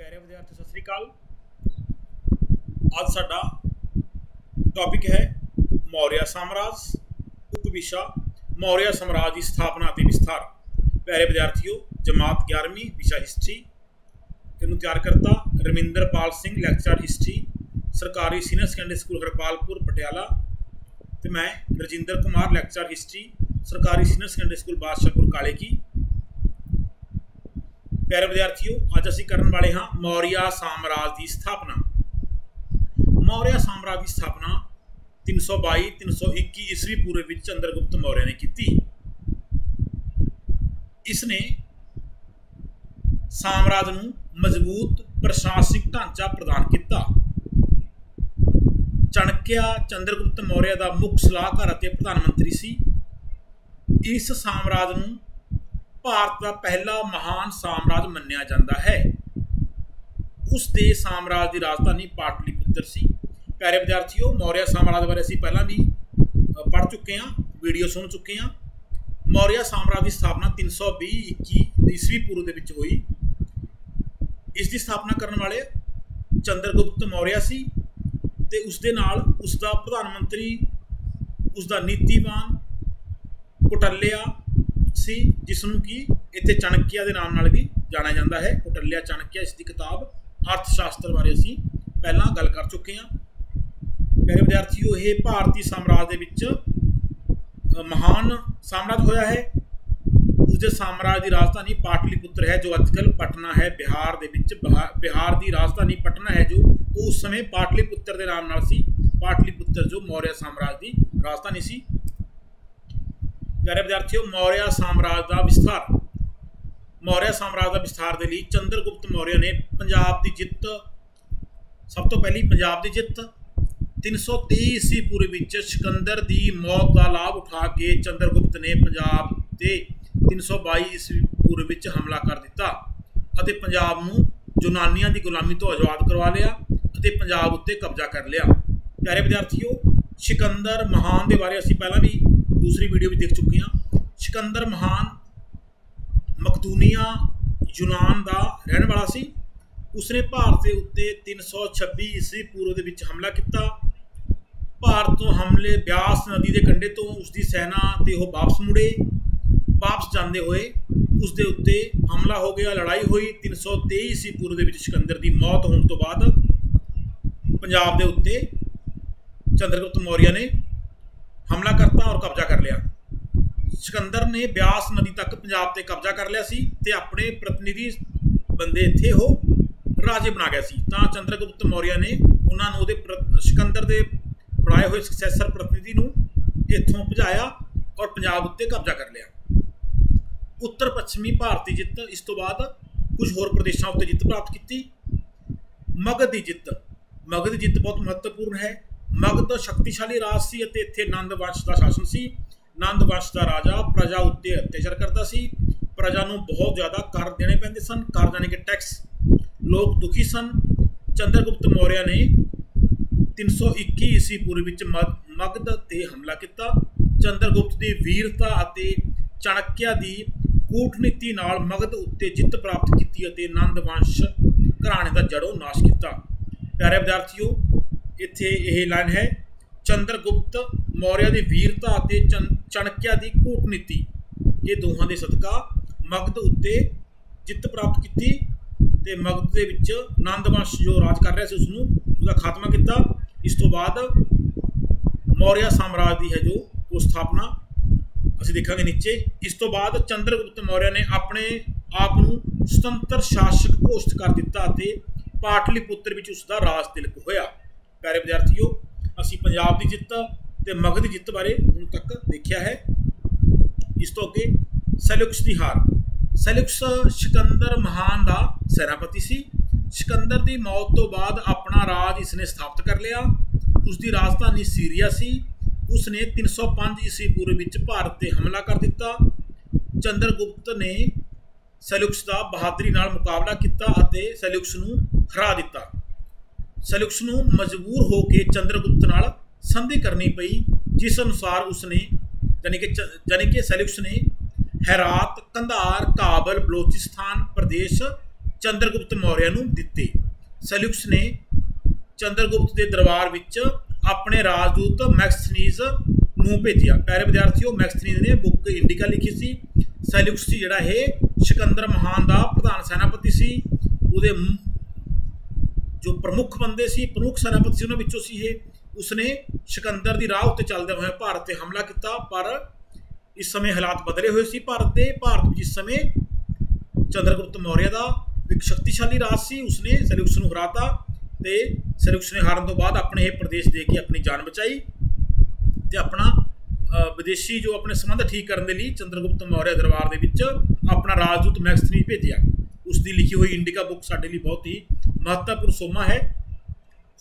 प्यारे विद्यार्थी सत श्री अकाल। आज साडा टॉपिक है मौर्य साम्राज्य, उपविषा मौर्य साम्राज्य की स्थापना और विस्तार। प्यारे विद्यार्थियों, जमात 11वीं विषय हिस्ट्री इनू तैयार करता रमिंदर पाल सिंह, लैक्चरर हिस्ट्री, सरकारी senior secondary school Harpalpur Patiala. तो मैं रजिंदर कुमार, लैक्चरर हिस्ट्री, सरकारी सीनियर सैकेंडरी स्कूल बादशाहपुर काले की। प्यारे विद्यार्थियों, अज असीं करन वाले हाँ मौर्य साम्राज्य की स्थापना। मौर्य साम्राज्य की स्थापना 322-321 ईस्वी पूर्व में चंद्रगुप्त मौर्य ने की। इसने साम्राज्य नूं मजबूत प्रशासनिक ढांचा प्रदान किया। चाणक्य चंद्रगुप्त मौर्य का मुख्य सलाहकार और प्रधानमंत्री सी। इस साम्राज्य नूं भारत का पहला महान साम्राज्य मन्निया जाता है। उस दे साम्राज्य की राजधानी पाटलिपुत्र सी। प्यारे विद्यार्थियों, मौर्य साम्राज्य बारे असीं पहलां भी पढ़ चुके हैं, वीडियो सुन चुके हैं। मौर्य साम्राज्य की स्थापना 320-21 ईस्वी पूर्व दे विच हुई। इसकी स्थापना करने वाले चंद्रगुप्त मौर्य सी ते उसदे नाल उसका प्रधानमंत्री, उसका नीतिवान कौटिल्य सी, जिसनों कि इत्थे चाणक्य के नाम नाल भी जाना जाता है। कौटिल्य चाणक्य, इसकी किताब अर्थशास्त्र बारे असीं पहलां गल कर चुके हैं। प्यारे विद्यार्थियों, ये भारतीय साम्राज्य दे विच महान साम्राज्य होया है। उसके साम्राज्य की राजधानी पाटलिपुत्र है, जो अजकल पटना है बिहार दे विच। बिहार की राजधानी पटना है, जो उस समय पाटलिपुत्र के नाम नाल सी। पाटलिपुत्र जो मौर्य साम्राज्य की राजधानी सी। प्यारे विद्यार्थियों, मौर्य साम्राज्य का विस्तार। मौर्य साम्राज्य का विस्तार के लिए चंद्रगुप्त मौर्य ने पंजाब की जित, सब तो पहली पंजाब की जित 323 ईस्वी पूर्व में सिकंदर की मौत का लाभ उठा के चंद्रगुप्त ने पंजाब से 322 ईस्वी पूर्व में हमला कर दिता और पंजाब नूं यूनानियों की गुलामी तो आज़ाद करवा लिया और पंजाब उत्ते कब्जा कर लिया। प्यारे विद्यार्थियों, सिकंदर महान के बारे असीं पहला भी दूसरी वीडियो भी देख चुके हैं। सिकंदर महान मकदूनिया यूनान का रहने वाला सी। उसने भारत के उत्ते 326 ईस्वी पूर्व के विच हमला किया। भारत तो हमले ब्यास नदी के कंढे तो उसकी सेना ते वो वापस मुड़े। वापस जाते हुए उसके उत्ते हमला हो गया, लड़ाई हुई। 323 ईस्वी पूर्व के विच सिकंदर की मौत होने तो बाद पंजाब के उत्ते चंद्रगुप्त मौर्य ने हमला करता और कब्जा कर लिया। सिकंदर ने ब्यास नदी तक पंजाब ते कब्जा कर लिया सी ते अपने प्रतिनिधि बंदे इत्थे हो राजे बना गया सी। तां चंद्रगुप्त मौर्य ने उन्होंने उहदे सिकंदर के बनाए हुए सक्सैसर प्रतिनिधि नूं इत्थों भजाया और पंजाब उत्ते कब्जा कर लिया। उत्तर पश्चिमी भारती जित, इस तो बाद कुछ होर प्रदेशों उत्ते जित प्राप्त की। मगध की जित। मगध की जित बहुत महत्वपूर्ण है। मगध शक्तिशाली राज सी अते इत्थे नंद वंश का शासन सी। नंद वंश का राजा प्रजा उत्ते अत्याचार करता सी। प्रजा नूं बहुत ज़्यादा कर देने पैंदे सन, कर यानी कि टैक्स। लोग दुखी सन। चंद्रगुप्त मौर्य ने 321 ईस्वी पूर्व विच मगध ते हमला किया। चंद्रगुप्त की वीरता अते चाणक्य की कूटनीति नाल मगध उत्ते जित प्राप्त की अते नंद वंश घराने का जड़ों नाश किया। प्यारे विद्यार्थियों, इत्थे यह लाइन है, चंद्रगुप्त मौर्य की वीरता अते चाणक्य की कूटनीति, ये दोहां दे सदका मगध उत्ते जित प्राप्त की ते मगध दे विच नंद वंश जो राज कर रहा है उसनूं उसका खात्मा किया। इस तो बाद मौर्य साम्राज्य की है जो वो स्थापना असीं देखांगे नीचे। इस तो बाद चंद्रगुप्त मौर्य ने अपने आप नूं स्वतंत्र शासक घोषित कर दिता ते पाटलिपुत्र विच उसका राज तिलक होया। प्यारे विद्यार्थियों, असीं पंजाब की जित ते मगध की जित बारे हुण तक देखिया है। इस तो अगे सैल्यूकस की हार। सैल्यूकस सिकंदर महान का सेनापति सी। सिकंदर की मौत तो बाद अपना राज इसने स्थापित कर लिया। उसकी राजधानी सीरिया सी। उसने 305 ईस्वी पूर्व विच भारत पर हमला कर दिता। चंद्रगुप्त ने सैल्यूकस का बहादुरी नाल मुकाबला किया अते सैल्यूकस नूं हरा दिता। सैल्यूकस नूं मजबूर होकर चंद्रगुप्त नाल संधि करनी पई, जिस अनुसार उसने यानी कि सैल्यूकस ने हेरात, कंधार, काबल, बलोचिस्तान प्रदेश ਚੰਦਰਗੁਪਤ ਮੌਰਿਆ ਨੂੰ ਦਿੱਤੇ। ਸੈਲਿਊਕਸ ਨੇ ਚੰਦਰਗੁਪਤ ਦੇ ਦਰਬਾਰ ਵਿੱਚ ਆਪਣੇ ਰਾਜਦੂਤ ਮੈਗਸਥਨੀਜ਼ ਨੂੰ ਭੇਜਿਆ। ਪਿਆਰੇ ਵਿਦਿਆਰਥੀਓ, ਮੈਗਸਥਨੀਜ਼ ਨੇ ਬੁੱਕ ਇੰਡੀਕਾ ਲਿਖੀ ਸੀ। ਸੈਲਿਊਕਸ ਸੀ ਜਿਹੜਾ ਇਹ ਸਿਕੰਦਰ ਮਹਾਨ ਦਾ ਪ੍ਰਧਾਨ ਸੈਨਾਪਤੀ ਸੀ। ਉਹਦੇ ਜੋ ਪ੍ਰਮੁੱਖ ਬੰਦੇ ਸੀ, ਪ੍ਰਮੁੱਖ ਸੈਨਾਪਤੀ ਸੀ, ਉਹਨਾਂ ਵਿੱਚੋਂ ਸੀ ਇਹ। ਉਸਨੇ ਸਿਕੰਦਰ ਦੀ ਰਾਹ ਉੱਤੇ ਚੱਲਦੇ ਹੋਏ ਭਾਰਤ ਤੇ ਹਮਲਾ ਕੀਤਾ, ਪਰ ਇਸ ਸਮੇਂ ਹਾਲਾਤ ਬਦਲੇ ਹੋਏ ਸੀ ਭਾਰਤ ਦੇ। ਭਾਰਤ ਵਿੱਚ ਇਸ ਸਮੇਂ ਚੰਦਰਗੁਪਤ ਮੌਰਿਆ ਦਾ ਇੱਕ ਸ਼ਕਤੀਸ਼ਾਲੀ ਰਾਜ ਸੀ। ਉਸਨੇ ਸੈਲਿਊਕਸ ਨੂੰ ਹਰਾਤਾ ਤੇ ਸੈਲਿਊਕਸ ਨੇ ਹਾਰਨ ਤੋਂ ਬਾਅਦ ਆਪਣੇ ਇਹ ਪ੍ਰਦੇਸ਼ ਦੇ ਕੇ ਆਪਣੀ ਜਾਨ ਬਚਾਈ ਤੇ ਆਪਣਾ ਵਿਦੇਸ਼ੀ ਜੋ ਆਪਣੇ ਸੰਬੰਧ ਠੀਕ ਕਰਨ ਦੇ ਲਈ ਚੰਦਰਗੁਪਤ ਮੌਰਿਆ ਦਰਬਾਰ ਦੇ ਵਿੱਚ ਆਪਣਾ ਰਾਜਦੂਤ ਮੈਗਸਥਨੀਜ਼ ਭੇਜਿਆ। ਉਸ ਦੀ ਲਿਖੀ ਹੋਈ ਇੰਡੀਕਾ ਬੁੱਕ ਸਾਡੇ ਲਈ ਬਹੁਤ ਹੀ ਮਹੱਤਵਪੂਰਨ ਸੋਮਾ ਹੈ।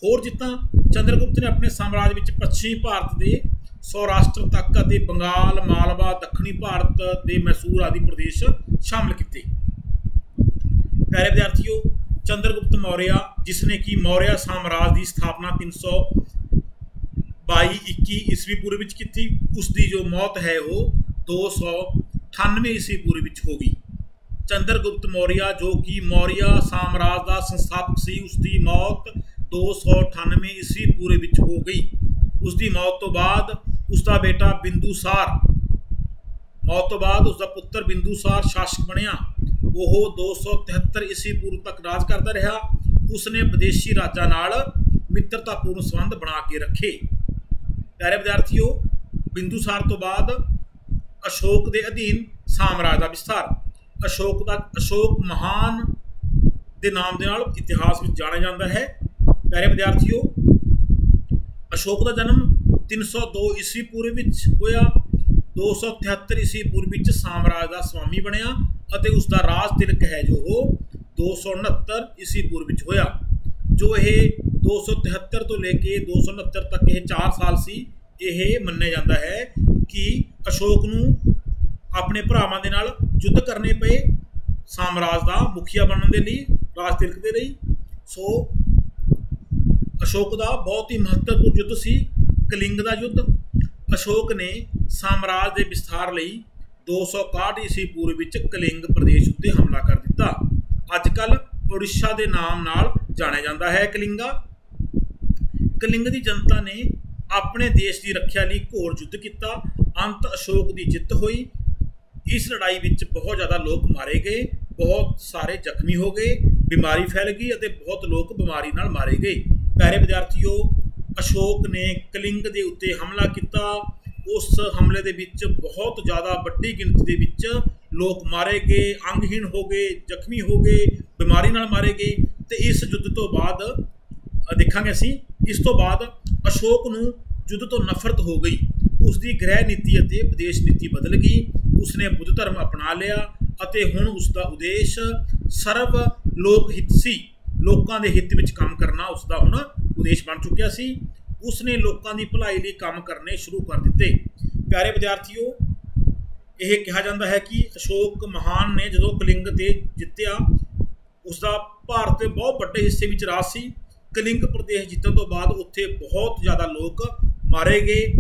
ਹੋਰ ਜਿੱਦਾਂ ਚੰਦਰਗੁਪਤ ਨੇ ਆਪਣੇ ਸਾਮਰਾਜ ਵਿੱਚ ਪੱਛਮੀ ਭਾਰਤ ਦੇ ਸੌਰਾਸ਼ਟਰ ਤੱਕ ਅਤੇ ਬੰਗਾਲ, ਮਾਲਵਾ, ਦੱਖਣੀ ਭਾਰਤ ਦੇ ਮੈਸੂਰ ਆਦਿ ਪ੍ਰਦੇਸ਼ ਸ਼ਾਮਲ ਕੀਤੇ। ਪਿਆਰੇ ਵਿਦਿਆਰਥੀਓ, ਚੰਦਰਗੁਪਤ ਮੌਰਿਆ ਜਿਸ ਨੇ ਕਿ ਮੌਰਿਆ ਸਾਮਰਾਜ ਦੀ ਸਥਾਪਨਾ 322-21 ਈਸਵੀ ਪੂਰਵ ਵਿੱਚ ਕੀਤੀ, ਉਸ ਦੀ ਜੋ ਮੌਤ ਹੈ ਉਹ 298 ਈਸਵੀ ਪੂਰਵ ਵਿੱਚ ਹੋ ਗਈ। ਚੰਦਰਗੁਪਤ ਮੌਰਿਆ ਜੋ ਕਿ ਮੌਰਿਆ ਸਾਮਰਾਜ ਦਾ ਸੰਸਥਾਪਕ ਸੀ, ਉਸ ਦੀ ਮੌਤ 298 ਈਸਵੀ ਪੂਰਵ ਵਿੱਚ ਹੋ ਗਈ। ਉਸ ਦੀ ਮੌਤ ਤੋਂ ਬਾਅਦ ਉਸ ਦਾ ਬੇਟਾ ਬਿੰਦੂਸਾਰ, ਮੌਤ ਤੋਂ ਬਾਅਦ ਉਸ ਦਾ ਪੁੱਤਰ ਬਿੰਦੂਸਾਰ ਸ਼ਾਸਕ ਬਣਿਆ। ਉਹ 273 ਈਸਵੀ ਪੂਰਵ ਤੱਕ ਰਾਜ ਕਰਦਾ ਰਿਹਾ। ਉਸਨੇ ਵਿਦੇਸ਼ੀ ਰਾਜਾਂ ਨਾਲ ਮਿੱਤਰਤਾਪੂਰਨ ਸੰਬੰਧ ਬਣਾ ਕੇ ਰੱਖੇ। ਪਿਆਰੇ ਵਿਦਿਆਰਥੀਓ, ਬਿੰਦੂਸਾਰ ਤੋਂ ਬਾਅਦ ਅਸ਼ੋਕ ਦੇ ਅਧੀਨ ਸਾਮਰਾਜ ਦਾ ਵਿਸਥਾਰ। ਅਸ਼ੋਕ ਮਹਾਨ ਦੇ ਨਾਮ ਦੇ ਨਾਲ ਇਤਿਹਾਸ ਵਿੱਚ ਜਾਣਿਆ ਜਾਂਦਾ ਹੈ। ਪਿਆਰੇ ਵਿਦਿਆਰਥੀਓ, ਅਸ਼ੋਕ ਦਾ ਜਨਮ 302 ਈਸਵੀ ਪੂਰਵ ਵਿੱਚ ਹੋਇਆ। 273 ਈਸਵੀ ਪੂਰਵ ਵਿੱਚ ਸਾਮਰਾਜ ਦਾ ਸਵਾਮੀ ਬਣਿਆ ਅਤੇ ਉਸ ਦਾ ਰਾਜ ਤਿਲਕ ਹੈ ਜੋ ਉਹ 269 ਈਸਵੀ ਪੂਰਵ ਵਿੱਚ ਹੋਇਆ। ਜੋ ਇਹ 273 ਤੋਂ ਲੈ ਕੇ 269 ਤੱਕ ਇਹ 4 ਸਾਲ ਸੀ। ਇਹ ਮੰਨਿਆ ਜਾਂਦਾ ਹੈ ਕਿ ਅਸ਼ੋਕ ਨੂੰ ਆਪਣੇ ਭਰਾਵਾਂ ਦੇ ਨਾਲ ਯੁੱਧ ਕਰਨੇ ਪਏ ਸਾਮਰਾਜ ਦਾ ਮੁਖੀਆ ਬਣਨ ਦੇ ਲਈ, ਰਾਜ ਤਿਲਕ ਦੇ ਲਈ। ਸੋ ਅਸ਼ੋਕ ਦਾ ਬਹੁਤ ਹੀ ਮਹੱਤਵਪੂਰਨ ਯੁੱਧ ਸੀ ਕਲਿੰਗ ਦਾ ਯੁੱਧ। ਅਸ਼ੋਕ ਨੇ ਸਾਮਰਾਜ ਦੇ ਵਿਸਥਾਰ ਲਈ 261 ਈਸਵੀ ਪੂਰਵ ਵਿੱਚ ਕਲਿੰਗ ਪ੍ਰਦੇਸ਼ ਉੱਤੇ ਹਮਲਾ ਕਰ ਦਿੱਤਾ। ਅੱਜ ਕੱਲ੍ਹ ਉੜੀਸਾ ਦੇ ਨਾਮ ਨਾਲ ਜਾਣਿਆ ਜਾਂਦਾ ਹੈ ਕਲਿੰਗਾ। ਕਲਿੰਗ ਦੀ ਜਨਤਾ ਨੇ ਆਪਣੇ ਦੇਸ਼ ਦੀ ਰੱਖਿਆ ਲਈ ਘੋਰ ਯੁੱਧ ਕੀਤਾ। ਅੰਤ ਅਸ਼ੋਕ ਦੀ ਜਿੱਤ ਹੋਈ। ਇਸ ਲੜਾਈ ਵਿੱਚ ਬਹੁਤ ਜ਼ਿਆਦਾ ਲੋਕ ਮਾਰੇ ਗਏ, ਬਹੁਤ ਸਾਰੇ ਜ਼ਖਮੀ ਹੋ ਗਏ, ਬਿਮਾਰੀ ਫੈਲ ਗਈ ਅਤੇ ਬਹੁਤ ਲੋਕ ਬਿਮਾਰੀ ਨਾਲ ਮਾਰੇ ਗਏ। ਪਿਆਰੇ ਵਿਦਿਆਰਥੀਓ, ਅਸ਼ੋਕ ਨੇ ਕਲਿੰਗ ਦੇ ਉੱਤੇ ਹਮਲਾ ਕੀਤਾ। ਉਸ ਹਮਲੇ ਦੇ ਵਿੱਚ ਬਹੁਤ ਜ਼ਿਆਦਾ ਵੱਡੀ ਗਿਣਤੀ ਦੇ ਵਿੱਚ ਲੋਕ ਮਾਰੇ ਗਏ, ਅੰਗਹੀਣ ਹੋ ਗਏ, ਜ਼ਖਮੀ ਹੋ ਗਏ, ਬਿਮਾਰੀ ਨਾਲ ਮਾਰੇ ਗਏ। ਤੇ ਇਸ ਯੁੱਧ ਤੋਂ ਬਾਅਦ ਦੇਖਾਂਗੇ ਅਸੀਂ, ਇਸ ਤੋਂ ਬਾਅਦ ਅਸ਼ੋਕ ਨੂੰ ਯੁੱਧ ਤੋਂ ਨਫ਼ਰਤ ਹੋ ਗਈ। ਉਸ ਦੀ ਗ੍ਰਹਿ ਨੀਤੀ ਅਤੇ ਵਿਦੇਸ਼ ਨੀਤੀ ਬਦਲ ਗਈ। ਉਸਨੇ ਬੁੱਧ ਧਰਮ ਅਪਣਾ ਲਿਆ ਅਤੇ ਹੁਣ ਉਸ ਦਾ ਉਦੇਸ਼ ਸਰਵ ਲੋਕ ਹਿੱਤ ਸੀ। ਲੋਕਾਂ ਦੇ ਹਿੱਤ ਵਿੱਚ ਕੰਮ ਕਰਨਾ ਉਸ ਦਾ ਹੁਣ ਉਦੇਸ਼ ਬਣ ਚੁੱਕਿਆ ਸੀ। ਉਸਨੇ ਲੋਕਾਂ ਦੀ ਭਲਾਈ ਲਈ ਕੰਮ ਕਰਨੇ ਸ਼ੁਰੂ ਕਰ ਦਿੱਤੇ। ਪਿਆਰੇ ਵਿਦਿਆਰਥੀਓ, ਇਹ ਕਿਹਾ ਜਾਂਦਾ ਹੈ ਕਿ ਅਸ਼ੋਕ ਮਹਾਨ ਨੇ ਜਦੋਂ ਕਲਿੰਗ ਤੇ ਜਿੱਤਿਆ, ਉਸ ਦਾ ਭਾਰਤ ਦੇ ਬਹੁਤ ਵੱਡੇ ਹਿੱਸੇ ਵਿੱਚ ਰਾਜ ਸੀ। ਕਲਿੰਗ ਪ੍ਰਦੇਸ਼ ਜਿੱਤਣ ਤੋਂ ਬਾਅਦ ਉੱਥੇ ਬਹੁਤ ਜ਼ਿਆਦਾ ਲੋਕ ਮਾਰੇ ਗਏ,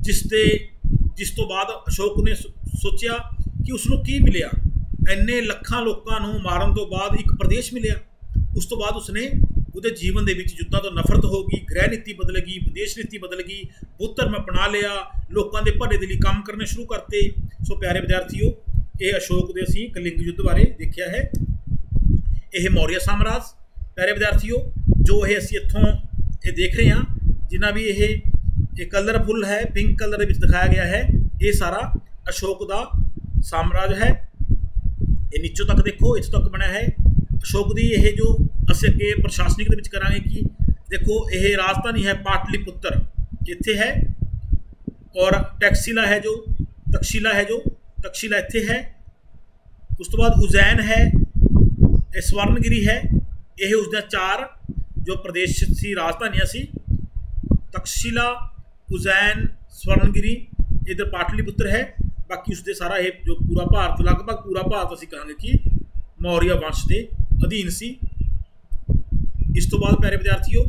ਜਿਸ ਤੋਂ ਬਾਅਦ ਅਸ਼ੋਕ ਨੇ ਸੋਚਿਆ ਕਿ ਉਸ ਨੂੰ ਕੀ ਮਿਲਿਆ। ਇੰਨੇ ਲੱਖਾਂ ਲੋਕਾਂ ਨੂੰ ਮਾਰਨ ਤੋਂ ਬਾਅਦ ਇੱਕ ਪ੍ਰਦੇਸ਼ ਮਿਲਿਆ। ਉਸ ਤੋਂ ਬਾਅਦ ਉਸਨੇ ਉਹਦੇ ਜੀਵਨ ਦੇ ਵਿੱਚ ਯੁੱਧਾਂ ਤੋਂ ਨਫ਼ਰਤ ਹੋ ਗਈ, ਗ੍ਰਹਿ ਨੀਤੀ ਬਦਲ ਗਈ, ਵਿਦੇਸ਼ ਨੀਤੀ ਬਦਲ ਗਈ, ਬੁੱਧ ਧਰਮ ਅਪਣਾ ਲਿਆ, ਲੋਕਾਂ ਦੇ ਭਲੇ ਦੇ ਲਈ ਕੰਮ ਕਰਨੇ ਸ਼ੁਰੂ ਕਰਤੇ। ਸੋ ਪਿਆਰੇ ਵਿਦਿਆਰਥੀਓ, ਇਹ ਅਸ਼ੋਕ ਦੇ ਅਸੀਂ ਕਲਿੰਗ ਯੁੱਧ ਬਾਰੇ ਦੇਖਿਆ ਹੈ। ਇਹ ਮੌਰੀਆ ਸਾਮਰਾਜ। ਪਿਆਰੇ ਵਿਦਿਆਰਥੀਓ, ਜੋ ਇਹ ਅਸੀਂ ਇੱਥੋਂ ਇਹ ਦੇਖ ਰਹੇ ਹਾਂ, ਜਿੰਨਾ ਵੀ ਇਹ ਕਲਰਫੁੱਲ ਹੈ, ਪਿੰਕ ਕਲਰ ਦੇ ਵਿੱਚ ਦਿਖਾਇਆ ਗਿਆ ਹੈ, ਇਹ ਸਾਰਾ ਅਸ਼ੋਕ ਦਾ ਸਾਮਰਾਜ ਹੈ। ਇਹ ਨੀਚੋਂ ਤੱਕ ਦੇਖੋ, ਇੱਥੋਂ ਤੱਕ ਬਣਿਆ ਹੈ ਅਸ਼ੋਕ ਦੀ। ਇਹ ਜੋ ਅਸੀਂ ਅੱਗੇ ਪ੍ਰਸ਼ਾਸਨਿਕ ਦੇ ਵਿੱਚ ਕਰਾਂਗੇ ਕਿ ਦੇਖੋ, ਇਹ ਰਾਜਧਾਨੀ ਹੈ ਪਾਟਲੀਪੁੱਤਰ, ਇੱਥੇ ਹੈ, ਔਰ ਤਕਸ਼ੀਲਾ ਹੈ ਜੋ ਤਕਸ਼ੀਲਾ ਇੱਥੇ ਹੈ। ਉਸ ਤੋਂ ਬਾਅਦ ਉਜੈਨ ਹੈ, ਇਹ ਸਵਰਨਗਿਰੀ ਹੈ। ਇਹ ਉਸ ਦੀਆਂ 4 ਜੋ ਪ੍ਰਦੇਸ਼ ਸੀ, ਰਾਜਧਾਨੀਆਂ ਸੀ, ਤਕਸ਼ੀਲਾ, ਉਜੈਨ, ਸਵਰਨਗਿਰੀ, ਇੱਧਰ ਪਾਟਲੀਪੁੱਤਰ ਹੈ। ਬਾਕੀ ਉਸਦੇ ਸਾਰਾ ਇਹ ਜੋ ਪੂਰਾ ਭਾਰਤ, ਲਗਭਗ ਪੂਰਾ ਭਾਰਤ ਅਸੀਂ ਕਹਾਂਗੇ ਕਿ ਮੌਰੀਆ ਵੰਸ਼ ਦੇ ਅਧੀਨ ਸੀ। ਇਸ ਤੋਂ ਬਾਅਦ ਪਿਆਰੇ ਵਿਦਿਆਰਥੀਓ,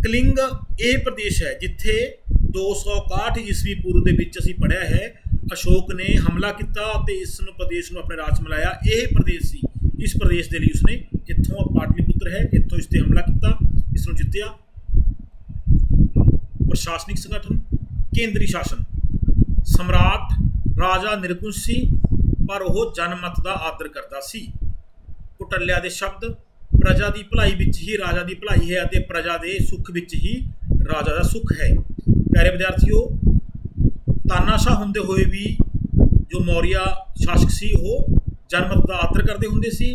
ਕਲਿੰਗ ਇਹ ਪ੍ਰਦੇਸ਼ ਹੈ ਜਿੱਥੇ 261 ਈਸਵੀ ਪੂਰਵ ਦੇ ਵਿੱਚ ਅਸੀਂ ਪੜ੍ਹਿਆ ਹੈ अशोक ने हमला किया तो इस प्रदेश में अपने राज में लाया। यह प्रदेश सी, इस प्रदेश के लिए उसने इत्थों पाटलिपुत्र है, इत्थों इसते हमला किया, इसनों जित्तिया। प्रशासनिक संगठन केंद्रीय शासन, सम्राट राजा निरंकुश सी पर वह जनमत का आदर करता सी। कुटल्या के शब्द प्रजा की भलाई विच ही राजा की भलाई है और प्रजा के सुख विच ही राजा का सुख है। प्यारे विद्यार्थियों, तानाशाह होंदे हुए भी जो मौर्य शासक सी वो जनमत का आदर करते होंदे सी।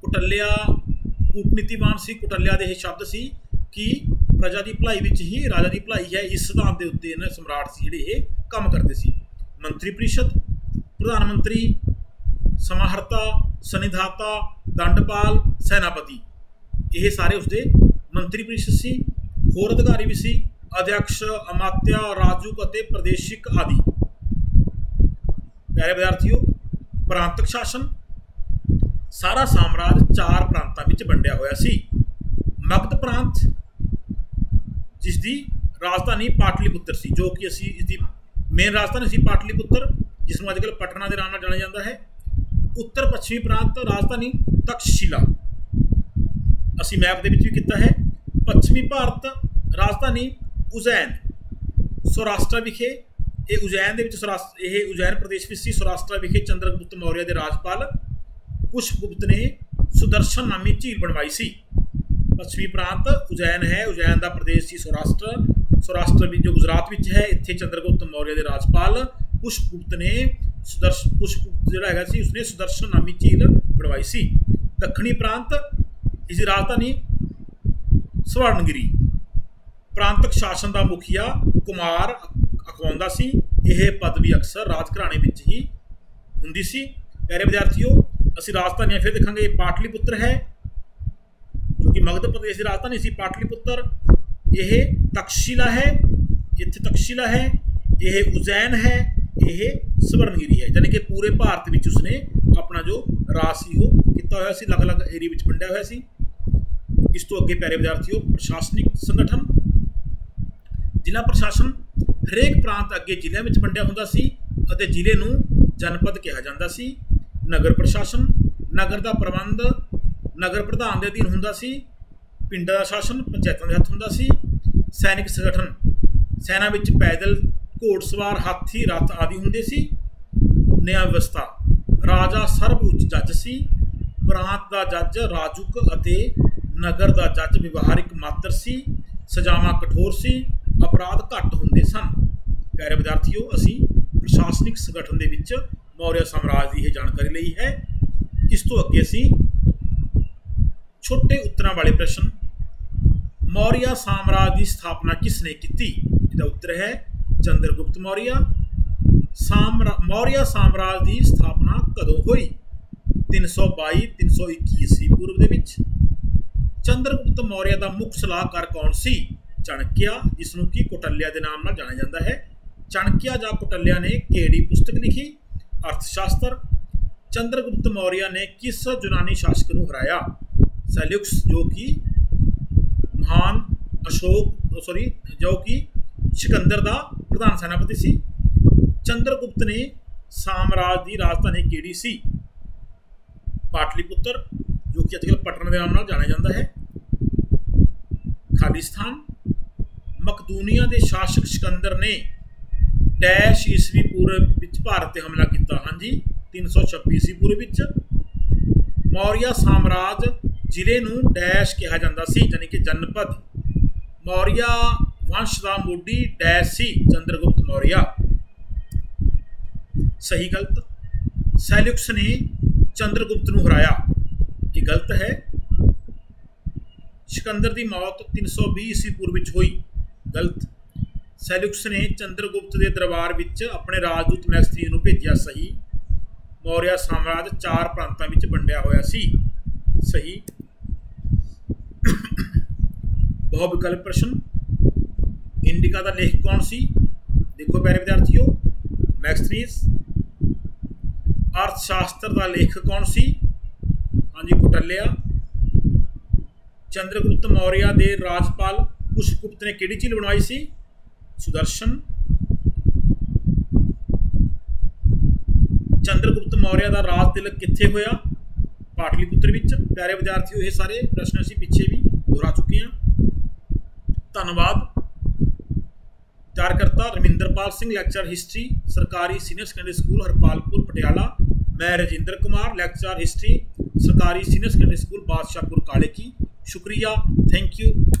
कुटल्या कूटनीतिवान सी। कुटल्या के शब्द सी कि प्रजा की भलाई विच ही राजा की भलाई है, इस सिद्धांत के उत्ते इन्हें सम्राट सी जिहड़े काम करते सी। मंत्री परिषद, प्रधानमंत्री, समाहर्ता, सनिधाता, दंडपाल, सेनापति, ये सारे उसके मंत्री परिषद सी। होर अधिकारी भी सी, अध्यक्ष, अमात्य, राजूक अते प्रदेशिक आदि। प्यारे विद्यार्थियों, प्रांतक शासन, सारा साम्राज्य 4 प्रांतां विच वंडिया होया सी। मगध प्रांत जिसकी राजधानी पाटलिपुत्र सी, जो कि असी इसकी मेन राजधानी सी पाटलिपुत्र, जिसनों अजकल पटना के नाम नाल जाना जाता है। उत्तर पश्चिमी प्रांत राजधानी तक्षशिला, असी मैप के भी किया है। पश्चिमी भारत राजधानी उज्जैन, सौराष्ट्र विखे, ये उज्जैन उज्जैन प्रदेश में सी। सौराष्ट्र विखे चंद्रगुप्त मौर्य के राजपाल पुष्पगुप्त ने सुदर्शन नामी झील बनवाई सी। पश्चिमी प्रांत उज्जैन है, उज्जैन का प्रदेश सी सौराष्ट्र। सौराष्ट्र भी जो गुजरात में है, इत्थे चंद्रगुप्त मौर्य के राजपाल पुष्पगुप्त ने पुष्पगुप्त जिहड़ा हैगा सी उसने सुदर्शन नामी झील बनवाई सी। दक्षिणी प्रांत, इसकी राजधानी स्वर्णगिरी। प्रांतक शासन का मुखिया कुमार अखवाउंदा सी। यह पदवी अक्सर राजघराने विच ही हुंदी सी। प्यारे विद्यार्थियों, असी राजधानियां फिर देखांगे। पाटलिपुत्र है जो कि मगध प्रदेश की राजधानी सी पाटलिपुत्र। यह तक्षशिला है, इत्थे तक्षशिला है। यह उज्जैन है, यह स्वर्णगिरी है। यानी कि पूरे भारत में उसने अपना जो राज सी वो किया हुआ सी, अलग अलग एरिया में वंडिया हुआ सी। इस तो अगे प्यारे विद्यार्थियों, प्रशासनिक संगठन, जिला प्रशासन हरेक प्रांत अगे जिले में वंडिया हुंदा सी अते जिले नूं जनपद कहा जाता सी। नगर प्रशासन, नगर का प्रबंध नगर प्रधान के अधीन हुंदा सी। पिंडां दा शासन पंचायतों के हत्थ हुंदा सी। सैनिक संगठन, सेना विच पैदल, घोड़सवार, हाथी, रथ आदि हुंदे सी। न्याय व्यवस्था, राजा सर्वउच्च जज सी। प्रांत का जज राजूक अते नगर का जज व्यवहारिक मात्र सी। सजावां कठोर सी, अपराध घट हुंदे सन। प्यारे विद्यार्थियों, असी प्रशासनिक संगठन दे विच मौर्य साम्राज्य की जानकारी लई है। इस तो अगे असी छोटे उत्तरां वाले प्रश्न, मौर्य साम्राज्य की स्थापना किसने की? इसका उत्तर है चंद्रगुप्त मौर्य। मौर्य साम्राज्य की स्थापना कदों हुई? 322-321 ईस्वी पूर्व दे विच। चंद्रगुप्त मौर्य का मुख्य सलाहकार कौन सी? चाणक्य, जिसनों की कुटल्या के नाम नाल जाना जाता है। चाणक्य या कुटल्या ने केड़ी पुस्तक लिखी? अर्थशास्त्र। चंद्रगुप्त मौर्य ने किस यूनानी शासक को हराया? सेल्यूकस, जो कि महान जो कि सिकंदर का प्रधान सेनापति सी। चंद्रगुप्त ने साम्राज्य की राजधानी केड़ी सी? पाटलिपुत्र, जो कि अजकल पटना के नाम नाल जाना जाता है। खालिस्तान। मकदूनिया के शासक सिकंदर ने डैश ईस्वी पूर्व विच भारत पर हमला किया? हाँ जी, 326 ईस्वी पूर्व विच। मौर्य साम्राज्य जिले नूं डैश कहा जाता सी, यानी कि जनपद। मौर्य वंश का मोडी डैश सी? चंद्रगुप्त मौर्य। सही गलत? सेल्यूकस ने चंद्रगुप्त नूं हराया, ये गलत है। सिकंदर की मौत 320 ईस्वी पूर्व विच हुई, गलत। सेल्यूकस ने चंद्रगुप्त के दरबार विच अपने राजदूत मैक्सथीन नूं भेजिया, सही। मौर्य साम्राज्य 4 प्रांतां विच वंडिया होया सी, सही। बहुविकल्प प्रश्न, इंडिका का लेखक कौन सी? देखो प्यारे विद्यार्थियों, मैक्सथीनियस। अर्थशास्त्र का लेखक कौन सी? हाँ जी, कुटल्या। चंद्रगुप्त मौर्य के राजपाल पुष्पगुप्त ने केड़ी झील बनवाई सी? सुदर्शन। चंद्रगुप्त मौर्य का राज तिलक कित्थे होया? पाटलिपुत्र विच। प्यारे विद्यार्थियों, ये सारे प्रश्न असीं पिछे भी दोहरा चुके हैं। धन्यवाद। तैयारकर्ता रमिंदरपाल सिंह, लेक्चर हिस्ट्री, सरकारी senior secondary school Harpalpur Patiala. मैं राजेंद्र कुमार, लेक्चर हिस्ट्री, सरकारी सीनियर सेकेंडरी स्कूल बादशाहपुर काले की। शुक्रिया, थैंक यू।